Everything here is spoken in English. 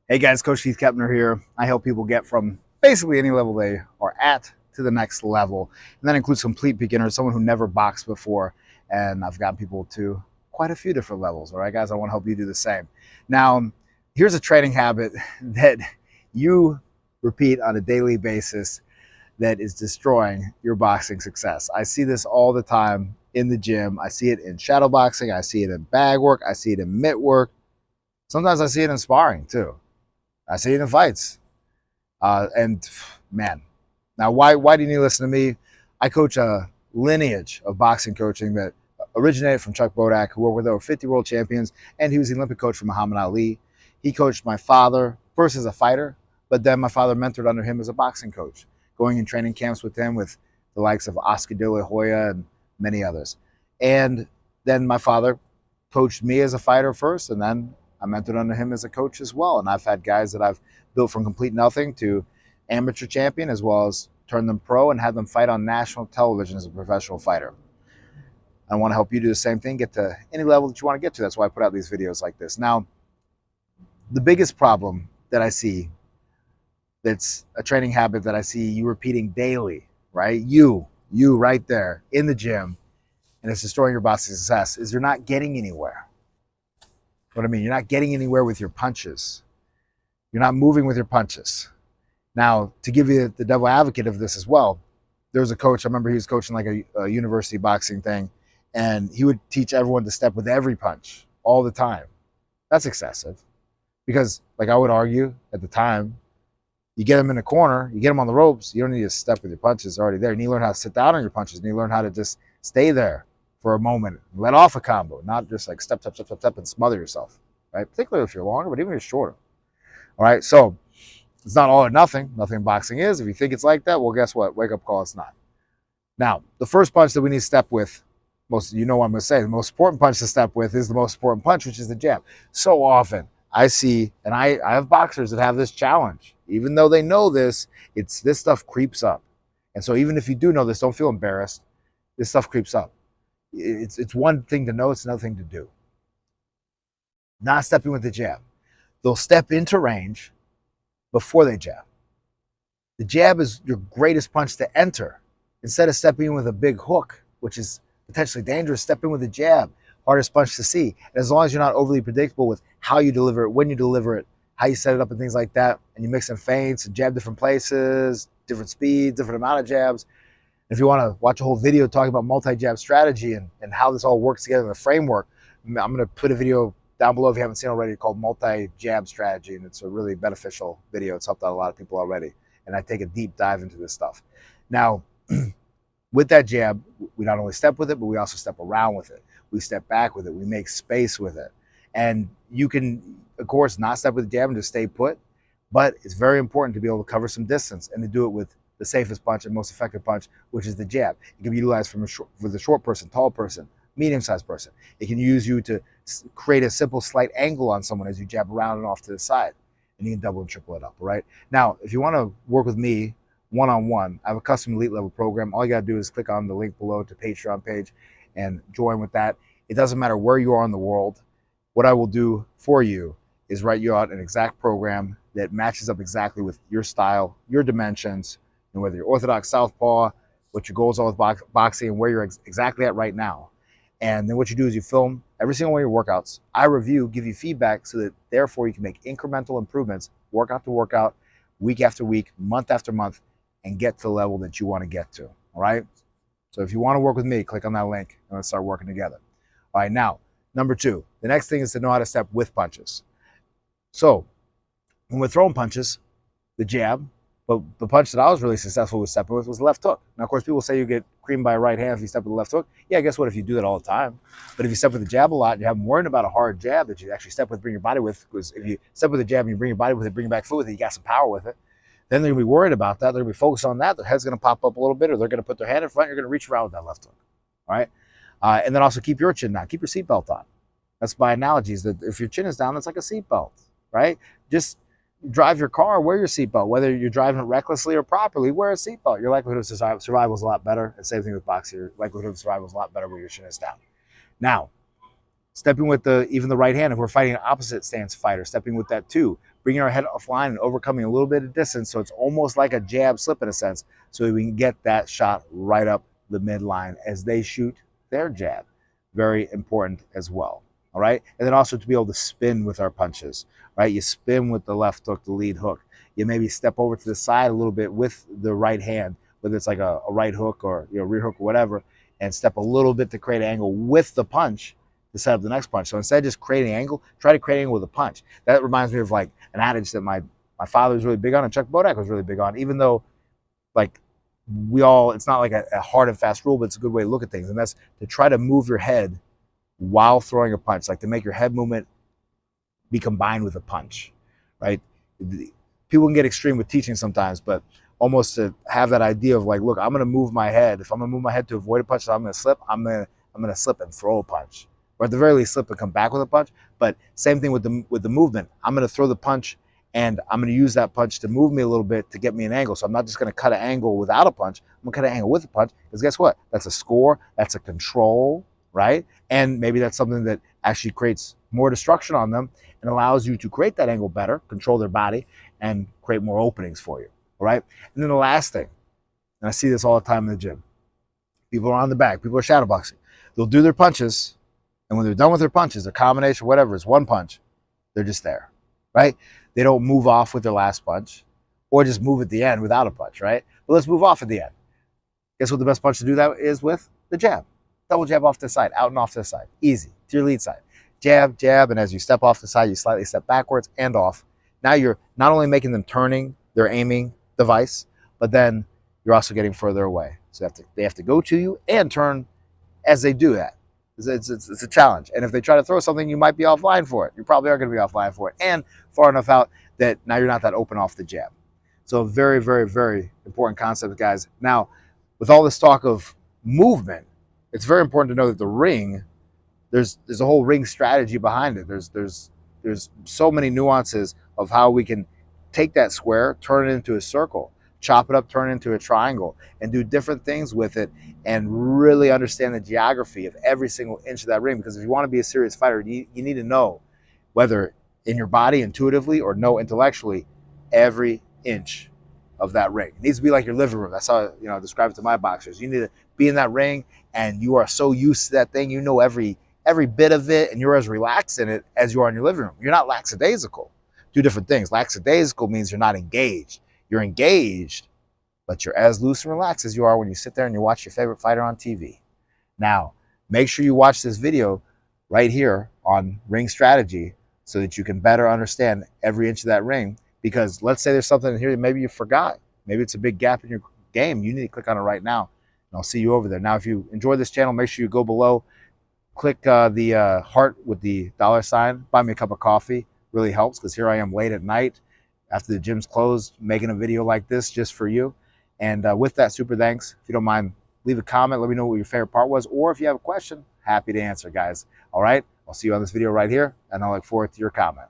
Hey guys, Coach Keith Keppner here. I help people get from basically any level they are at to the next level. And that includes complete beginners, someone who never boxed before. And I've gotten people to quite a few different levels. All right, guys, I want to help you do the same. Now, here's a training habit that you repeat on a daily basis that is destroying your boxing success. I see this all the time in the gym. I see it in shadow boxing. I see it in bag work. I see it in mitt work. Sometimes I see it in sparring too. I see it in fights. And man, now why do you need to listen to me? I coach a lineage of boxing coaching that originated from Chuck Bodak, who worked with over 50 world champions, and he was the Olympic coach for Muhammad Ali. He coached my father first as a fighter, but then my father mentored under him as a boxing coach, going in training camps with him with the likes of Oscar De La Hoya and many others. And then my father coached me as a fighter first, and then I mentored under him as a coach as well. And I've had guys that I've built from complete nothing to amateur champion, as well as turned them pro and had them fight on national television as a professional fighter. I want to help you do the same thing, get to any level that you want to get to. That's why I put out these videos like this. Now, the biggest problem that I see, that's a training habit that I see you repeating daily, right? You right there in the gym, and it's destroying your boxing success, is you're not getting anywhere. What I mean, you're not getting anywhere with your punches. You're not moving with your punches. Now, to give you the devil advocate of this as well, there was a coach, I remember he was coaching like a university boxing thing, and he would teach everyone to step with every punch all the time. That's excessive. Because, like I would argue at the time, you get them in the corner, you get them on the ropes, you don't need to step with your punches, they're already there. You need to learn how to sit down on your punches, and you learn how to just stay there for a moment, let off a combo, not just like step, and smother yourself, right? Particularly if you're longer, but even if you're shorter. All right, so it's not all or nothing. Nothing in boxing is. If you think it's like that, well, guess what? Wake up call, it's not. Now, the first punch that we need to step with, you know what I'm going to say, the most important punch to step with is the most important punch, which is the jab. So often I see, and I have boxers that have this challenge. Even though they know this, this stuff creeps up. And so even if you do know this, don't feel embarrassed. This stuff creeps up. It's one thing to know, it's another thing to do. Not stepping with the jab. They'll step into range before they jab. The jab is your greatest punch to enter. Instead of stepping in with a big hook, which is potentially dangerous, step in with a jab, hardest punch to see. And as long as you're not overly predictable with how you deliver it, when you deliver it, how you set it up and things like that, and you mix in feints and jab different places, different speeds, different amount of jabs. If you want to watch a whole video talking about multi-jab strategy and how this all works together in the framework, I'm going to put a video down below if you haven't seen already called Multi-Jab Strategy, and it's a really beneficial video. It's helped out a lot of people already, and I take a deep dive into this stuff. Now, with that jab, we not only step with it, but we also step around with it. We step back with it. We make space with it. And you can, of course, not step with the jab and just stay put, but it's very important to be able to cover some distance and to do it with the safest punch and most effective punch, which is the jab. It can be utilized with a short person, tall person, medium-sized person. It can use you to create a simple slight angle on someone as you jab around and off to the side, and you can double and triple it up, right? Now, if you want to work with me one-on-one, I have a custom elite level program. All you got to do is click on the link below to Patreon page and join with that. It doesn't matter where you are in the world. What I will do for you is write you out an exact program that matches up exactly with your style, your dimensions, and whether you're orthodox, southpaw, what your goals are with boxing, and where you're exactly at right now. And then what you do is you film every single one of your workouts. I review, give you feedback so that therefore you can make incremental improvements, workout to workout, week after week, month after month, and get to the level that you want to get to, all right? So if you want to work with me, click on that link and let's start working together. All right, now, number two, the next thing is to know how to step with punches. So when we're throwing punches, the jab, but the punch that I was really successful with stepping with was the left hook. Now, of course, people say you get creamed by a right hand if you step with the left hook. Yeah, guess what? If you do that all the time. But if you step with the jab a lot and you haven't worried about a hard jab that you actually step with, bring your body with, because if you step with the jab and you bring your body with it, bring your back foot with it, you got some power with it, then they're going to be worried about that. They're going to be focused on that. Their head's going to pop up a little bit, or they're going to put their hand in front. You're going to reach around with that left hook. All right? And then also keep your chin down. Keep your seatbelt on. That's my analogy, is that if your chin is down, that's like a seatbelt, right? Just drive your car, wear your seatbelt. Whether you're driving it recklessly or properly, wear a seatbelt. Your likelihood of survival is a lot better. And same thing with boxing. Your likelihood of survival is a lot better where your chin is down. Now, stepping with even the right hand, if we're fighting an opposite stance fighter, stepping with that too. bringing our head offline and overcoming a little bit of distance, so it's almost like a jab slip in a sense, so we can get that shot right up the midline as they shoot their jab. Very important as well. All right, and then also to be able to spin with our punches, right? You spin with the left hook, the lead hook. You maybe step over to the side a little bit with the right hand, whether it's like a right hook or rear hook or whatever, and step a little bit to create an angle with the punch to set up the next punch. So instead of just creating an angle, try to create an angle with a punch. That reminds me of like an adage that my father was really big on and Chuck Bodak was really big on, even though like it's not like a hard and fast rule, but it's a good way to look at things. And that's to try to move your head while throwing a punch, like to make your head movement be combined with a punch, right? People can get extreme with teaching sometimes, but almost to have that idea of like, look, I'm going to move my head. If I'm going to move my head to avoid a punch, so I'm going to slip. I'm going to slip and throw a punch, or at the very least, slip and come back with a punch. But same thing with the movement. I'm going to throw the punch, and I'm going to use that punch to move me a little bit to get me an angle. So I'm not just going to cut an angle without a punch. I'm going to cut an angle with a punch, because guess what? That's a score. That's a control, right? And maybe that's something that actually creates more destruction on them and allows you to create that angle better, control their body, and create more openings for you, all right? And then the last thing, and I see this all the time in the gym, people are on the back, people are shadowboxing. They'll do their punches, and when they're done with their punches, their combination, whatever, is one punch, they're just there, right? They don't move off with their last punch, or just move at the end without a punch, right? But let's move off at the end. Guess what the best punch to do that is with? The jab. Double jab off to the side, out and off to the side. Easy, to your lead side. Jab, jab, and as you step off the side, you slightly step backwards and off. Now you're not only making them turning their aiming device, but then you're also getting further away. So they have to go to you and turn as they do that. It's a challenge. And if they try to throw something, you might be offline for it. You probably are going to be offline for it, and far enough out that now you're not that open off the jab. So very, very, very important concept, guys. Now, with all this talk of movement, it's very important to know that the ring, there's a whole ring strategy behind it. There's so many nuances of how we can take that square, turn it into a circle, chop it up, turn it into a triangle, and do different things with it, and really understand the geography of every single inch of that ring. Because if you want to be a serious fighter, you need to know, whether in your body intuitively or know intellectually, every inch of that ring. It needs to be like your living room. That's how I describe it to my boxers. You need to be in that ring, and you are so used to that thing, you know every bit of it, and you're as relaxed in it as you are in your living room. You're not lackadaisical. Two different things. Lackadaisical means you're not engaged. You're engaged, but you're as loose and relaxed as you are when you sit there and you watch your favorite fighter on TV. Now, make sure you watch this video right here on ring strategy so that you can better understand every inch of that ring. Because let's say there's something in here that maybe you forgot. Maybe it's a big gap in your game. You need to click on it right now, and I'll see you over there. Now, if you enjoy this channel, make sure you go below, click the heart with the $sign, buy me a cup of coffee. Really helps, because here I am late at night after the gym's closed, making a video like this just for you. And with that, super thanks. If you don't mind, leave a comment. Let me know what your favorite part was, or if you have a question, happy to answer, guys. All right, I'll see you on this video right here, and I look forward to your comment.